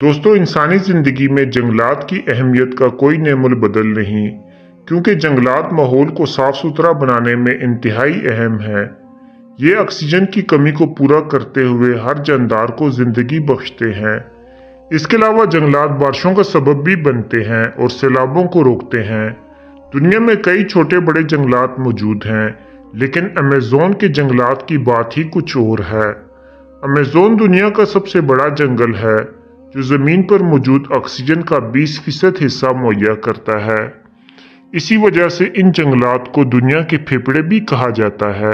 दोस्तों, इंसानी ज़िंदगी में जंगलात की अहमियत का कोई नेमुल बदल नहीं, क्योंकि जंगलात माहौल को साफ सुथरा बनाने में इंतहाई अहम है। ये ऑक्सीजन की कमी को पूरा करते हुए हर जानदार को ज़िंदगी बख्शते हैं। इसके अलावा जंगलात बारिशों का सबब भी बनते हैं और सैलाबों को रोकते हैं। दुनिया में कई छोटे बड़े जंगलात मौजूद हैं, लेकिन अमेज़न के जंगलात की बात ही कुछ और है। अमेज़न दुनिया का सबसे बड़ा जंगल है, जो ज़मीन पर मौजूद ऑक्सीजन का 20% हिस्सा मुहैया करता है। इसी वजह से इन जंगलात को दुनिया के फेफड़े भी कहा जाता है।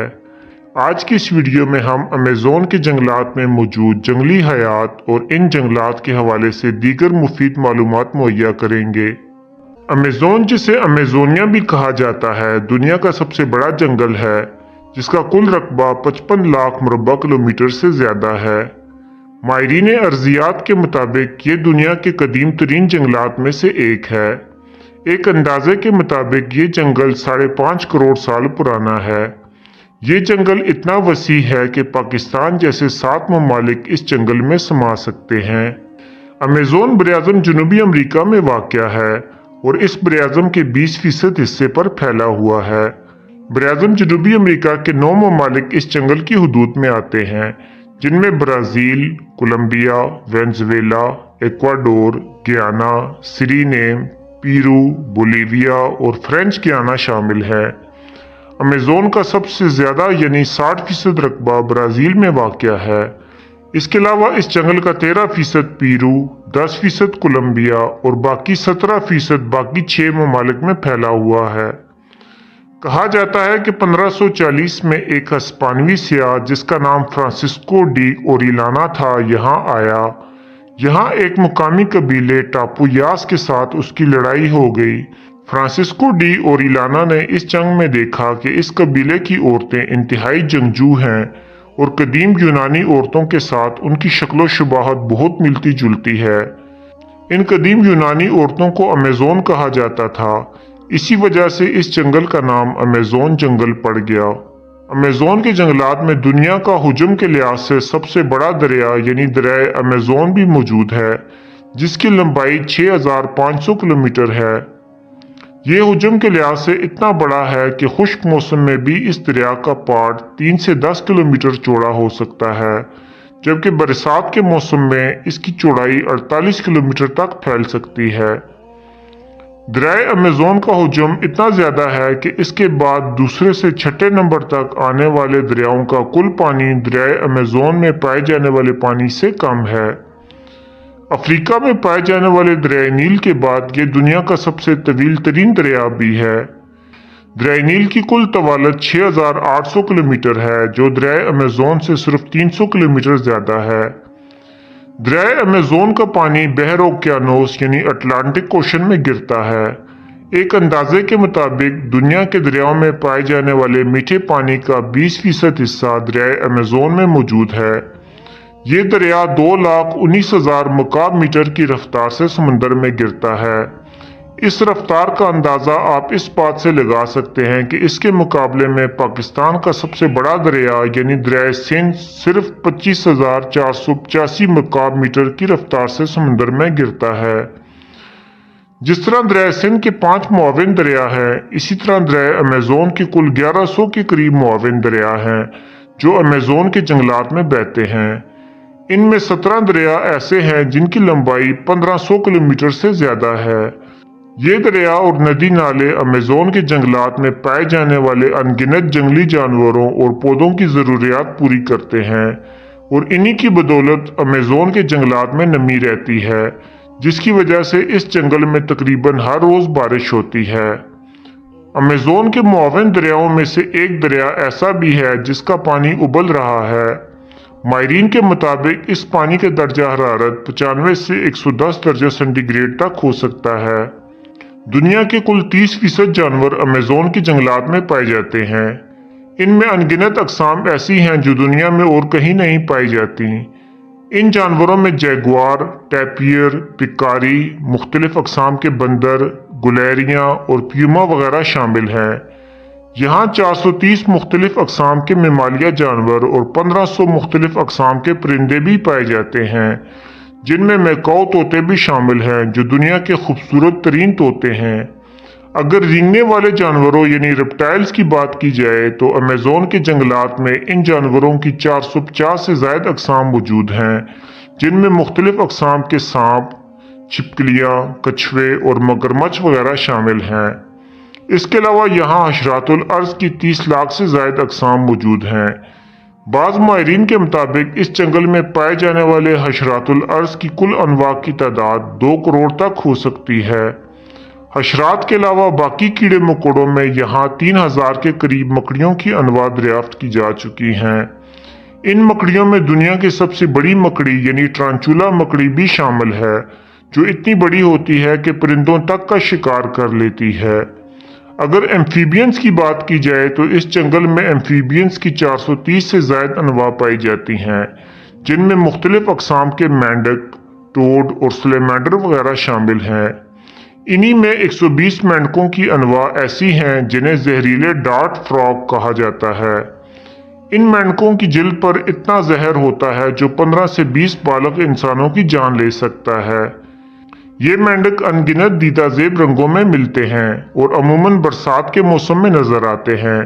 आज की इस वीडियो में हम अमेज़न के जंगलात में मौजूद जंगली हयात और इन जंगलात के हवाले से दीगर मुफीद मालूमात मुहैया करेंगे। अमेज़न, जिसे अमेज़ोनिया भी कहा जाता है, दुनिया का सबसे बड़ा जंगल है, जिसका कुल रकबा 55 लाख मुरब्बा किलोमीटर से ज़्यादा है। माहिरीन अर्जियात के मुताबिक ये दुनिया के कदीम तरीन जंगलात में से एक है। एक अंदाजे के मुताबिक ये जंगल 5.5 करोड़ साल पुराना है। ये जंगल इतना वसी है कि पाकिस्तान जैसे 7 ममालिक इस जंगल में समा सकते हैं। अमेज़न बरआज़म जनूबी अमरीका में वाक़या है और इस बरआज़म के 20% हिस्से पर फैला हुआ है। बरआज़म जनूबी अमरीका के 9 ममालिक इस जंगल की हुदूद में आते हैं, जिनमें ब्राज़ील, कोलंबिया, वेनेज़ुएला, इक्वाडोर, गियाना, सुरीनेम, पेरू, बोलीविया और फ्रेंच गियाना शामिल है। अमेज़न का सबसे ज़्यादा यानी 60% रकबा ब्राज़ील में वाक़या है। इसके अलावा इस जंगल का 13% पेरू, 10% कोलंबिया और बाकी 17% बाकी 6 ममालिक में फैला हुआ है। कहा जाता है कि 1540 में एक हिस्पानवी सियाह जिसका नाम फ्रांसिस्को डी ओरिलाना था यहाँ आया। यहाँ एक मुकामी कबीले टापुयास के साथ उसकी लड़ाई हो गई। फ्रांसिस्को डी ओरिलाना ने इस जंग में देखा कि इस कबीले की औरतें इंतहाई जंगजू हैं और कदीम यूनानी औरतों के साथ उनकी शक्लो शुबाहत बहुत मिलती जुलती है। इन कदीम यूनानी औरतों को अमेज़न कहा जाता था। इसी वजह से इस जंगल का नाम अमेज़न जंगल पड़ गया। अमेज़न के जंगलात में दुनिया का हुजम के लिहाज से सबसे बड़ा दरिया यानी दरिया अमेज़न भी मौजूद है, जिसकी लंबाई 6500 किलोमीटर है। ये हुजम के लिहाज से इतना बड़ा है कि खुश्क मौसम में भी इस दरिया का पार्ट 3 से 10 किलोमीटर चौड़ा हो सकता है, जबकि बरसात के मौसम में इसकी चौड़ाई 48 किलोमीटर तक फैल सकती है। दरिया अमेज़न का हुजम इतना ज़्यादा है कि इसके बाद दूसरे से छठे नंबर तक आने वाले दरियाओं का कुल पानी दरिया अमेज़न में पाए जाने वाले पानी से कम है। अफ्रीका में पाए जाने वाले दरिया नील के बाद ये दुनिया का सबसे तवील तरीन दरिया भी है। दरिया नील की कुल तवालत 6800 किलोमीटर है, जो दरिया अमेज़न से सिर्फ 300 किलोमीटर ज़्यादा है। दरिया अमेज़न का पानी बहर ओकियानोस यानी अटलांटिक ओशन में गिरता है। एक अंदाजे के मुताबिक दुनिया के दरियाओं में पाए जाने वाले मीठे पानी का 20% हिस्सा दरिया अमेज़न में मौजूद है। ये दरिया 2,19,000 मकाब मीटर की रफ्तार से समंदर में गिरता है। इस रफ्तार का अंदाज़ा आप इस बात से लगा सकते हैं कि इसके मुकाबले में पाकिस्तान का सबसे बड़ा दरिया यानी दरिया सिंध सिर्फ 25,485 मकाब मीटर की रफ्तार से समंदर में गिरता है। जिस तरह दरिया सिंध के 5 मुआविन दरिया हैं, इसी तरह दरिया अमेज़न के कुल 1100 के करीब मुआविन दरिया हैं, जो अमेज़न के जंगलात में बहते हैं। इनमें 17 दरिया ऐसे हैं जिनकी लंबाई 1500 किलोमीटर से ज़्यादा है। ये दरिया और नदी नाले अमेज़न के जंगलात में पाए जाने वाले अनगिनत जंगली जानवरों और पौधों की ज़रूरियात पूरी करते हैं और इन्हीं की बदौलत अमेज़न के जंगलात में नमी रहती है, जिसकी वजह से इस जंगल में तकरीबन हर रोज़ बारिश होती है। अमेज़न के मुआविन दरियाओं में से एक दरिया ऐसा भी है जिसका पानी उबल रहा है। माहिरीन के मुताबिक इस पानी का दर्जा हरारत 95 से 110 दर्जा सेंटीग्रेड तक हो सकता है। दुनिया के कुल 30% जानवर अमेज़न के जंगलात में पाए जाते हैं। इनमें अनगिनत अक़साम ऐसी हैं जो दुनिया में और कहीं नहीं पाई जाती। इन जानवरों में जैगुआर, टैपियर, पिकारी, मुख्तलिफ अक़साम के बंदर, गुलेरियाँ और प्यूमा वगैरह शामिल हैं। यहाँ 430 मुख्तलिफ अक़साम के मेमालिया जानवर और 1500 मुख्तलिफ अक़साम के परिंदे भी पाए जाते हैं, जिनमें मैकाओ तोते भी शामिल हैं जो दुनिया के खूबसूरत तरीन तोते हैं। अगर रेंगने वाले जानवरों यानी रेप्टाइल्स की बात की जाए तो अमेज़न के जंगलात में इन जानवरों की 450 से ज़ायद अक़साम मौजूद हैं, जिनमें मुख्तलिफ अक़साम के सांप, छिपकलियाँ, कछुए और मगरमच्छ वगैरह शामिल हैं। इसके अलावा यहाँ हशरातुल अर्ज़ की 30 लाख से ज़ायद अक़साम मौजूद हैं। बाज़ माहिरीन के मुताबिक इस जंगल में पाए जाने वाले हशरातुल अर्ज़ की कुल अनवा की तादाद 2 करोड़ तक हो सकती है। हशरात के अलावा बाकी कीड़े मकोड़ों में यहाँ 3000 के करीब मकड़ियों की अनवा दरियाफ्त की जा चुकी हैं। इन मकड़ियों में दुनिया की सबसे बड़ी मकड़ी यानी टारंटुला मकड़ी भी शामिल है, जो इतनी बड़ी होती है कि परिंदों तक का शिकार कर लेती है। अगर एम्फीबियंस की बात की जाए तो इस जंगल में एम्फीबियंस की 430 से ज़ायद अनवा पाई जाती हैं, जिनमें मुख्तलिफ अक़साम के मेंढक, टोड और सलेमेंडर वगैरह शामिल हैं। इन्हीं में 120 मेंढकों की अनवा ऐसी हैं जिन्हें जहरीले डार्ट फ्रॉग कहा जाता है। इन मेंढकों की जिल्द पर इतना जहर होता है जो 15 से 20 बालग इंसानों की जान ले सकता है। ये मेंढक अनगिनत दीदा ज़ेब रंगों में मिलते हैं और अमूमन बरसात के मौसम में नजर आते हैं।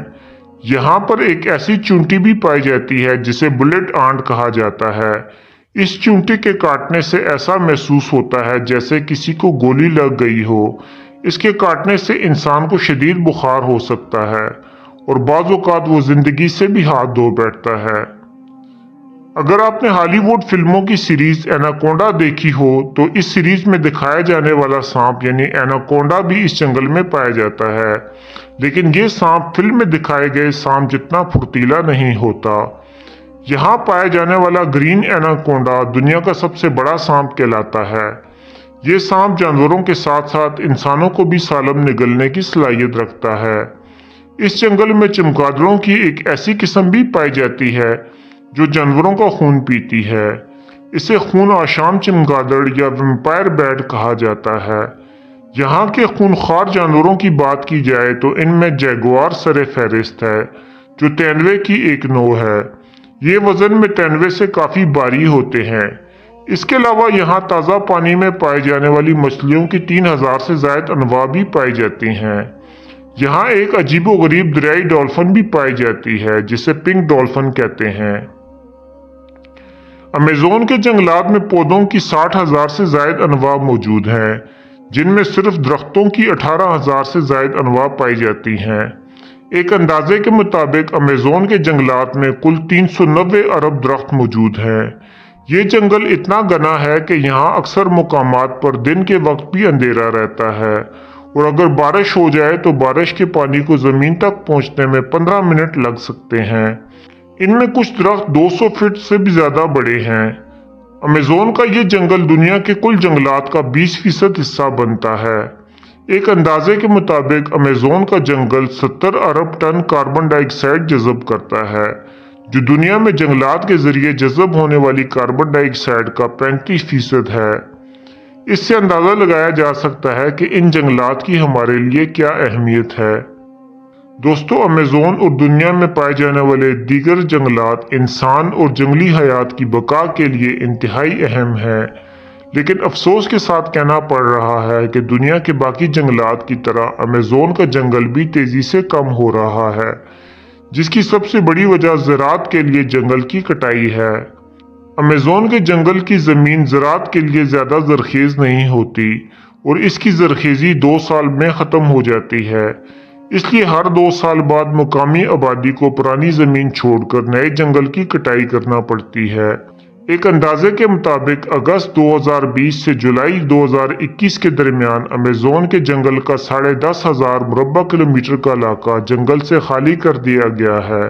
यहाँ पर एक ऐसी चूंटी भी पाई जाती है जिसे बुलेट आंट कहा जाता है। इस चूंटी के काटने से ऐसा महसूस होता है जैसे किसी को गोली लग गई हो। इसके काटने से इंसान को शदीद बुखार हो सकता है और बाज़ औक़ात वो जिंदगी से भी हाथ धो बैठता है। अगर आपने हॉलीवुड फिल्मों की सीरीज एनाकोंडा देखी हो तो इस सीरीज में दिखाया जाने वाला सांप यानी एनाकोंडा भी इस जंगल में पाया जाता है, लेकिन ये सांप फिल्म में दिखाए गए सांप जितना फुर्तीला नहीं होता। यहाँ पाया जाने वाला ग्रीन एनाकोंडा दुनिया का सबसे बड़ा सांप कहलाता है। ये सांप जानवरों के साथ साथ इंसानों को भी सालम निगलने की सलाहियत रखता है। इस जंगल में चमगादड़ों की एक ऐसी किस्म भी पाई जाती है जो जानवरों का खून पीती है। इसे खून आशाम चमगादड़ या वैम्पायर बैट कहा जाता है। यहाँ के खूनखार जानवरों की बात की जाए तो इनमें जैगुआर सरे फहरिस्त है, जो तेंदुए की एक नौ है। ये वजन में तेंदुए से काफ़ी भारी होते हैं। इसके अलावा यहाँ ताज़ा पानी में पाई जाने वाली मछलियों की 3000 से ज़ायद अनवा भी पाई जाती हैं। यहाँ एक अजीबोगरीब दरियाई डॉल्फिन भी पाई जाती है जिसे पिंक डॉल्फिन कहते हैं। अमेज़न के जंगलात में पौधों की 60,000 से ज़ायद अनवा मौजूद हैं, जिनमें सिर्फ दरख्तों की 18,000 से ज़ायद अनवा पाई जाती हैं। एक अंदाजे के मुताबिक अमेज़न के जंगलात में कुल 390 अरब दरख्त मौजूद हैं। ये जंगल इतना घना है कि यहाँ अक्सर मुकामात पर दिन के वक्त भी अंधेरा रहता है और अगर बारिश हो जाए तो बारिश के पानी को ज़मीन तक पहुँचने में 15 मिनट लग सकते हैं। इनमें कुछ दरख्त 200 फीट से भी ज़्यादा बड़े हैं। अमेज़न का ये जंगल दुनिया के कुल जंगलात का 20% हिस्सा बनता है। एक अंदाजे के मुताबिक अमेज़न का जंगल 70 अरब टन कार्बन डाइऑक्साइड जज़ब करता है, जो दुनिया में जंगलात के जरिए जज़ब होने वाली कार्बन डाइऑक्साइड का 35% है। इससे अंदाज़ा लगाया जा सकता है कि इन जंगलात की हमारे लिए क्या अहमियत है। दोस्तों, अमेज़न और दुनिया में पाए जाने वाले दीगर जंगलात इंसान और जंगली हयात की बका के लिए इंतहाई अहम है, लेकिन अफसोस के साथ कहना पड़ रहा है कि दुनिया के बाकी जंगलात की तरह अमेज़न का जंगल भी तेज़ी से कम हो रहा है, जिसकी सबसे बड़ी वजह ज़राअत के लिए जंगल की कटाई है। अमेज़न के जंगल की ज़मीन ज़राअत के लिए ज़्यादा ज़रखेज़ नहीं होती और इसकी ज़रखेज़ी 2 साल में ख़त्म हो जाती है। इसलिए हर 2 साल बाद मुकामी आबादी को पुरानी ज़मीन छोड़कर नए जंगल की कटाई करना पड़ती है। एक अंदाजे के मुताबिक अगस्त 2020 से जुलाई 2021 के दरमियान अमेज़न के जंगल का 10,500 मुरब्बा किलोमीटर का इलाका जंगल से खाली कर दिया गया है।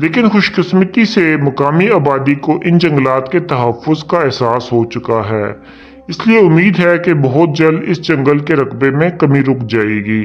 लेकिन खुशकिस्मती से मुकामी आबादी को इन जंगलात के तहफ़्फ़ुज़ का एहसास हो चुका है, इसलिए उम्मीद है कि बहुत जल्द इस जंगल के रकबे में कमी रुक जाएगी।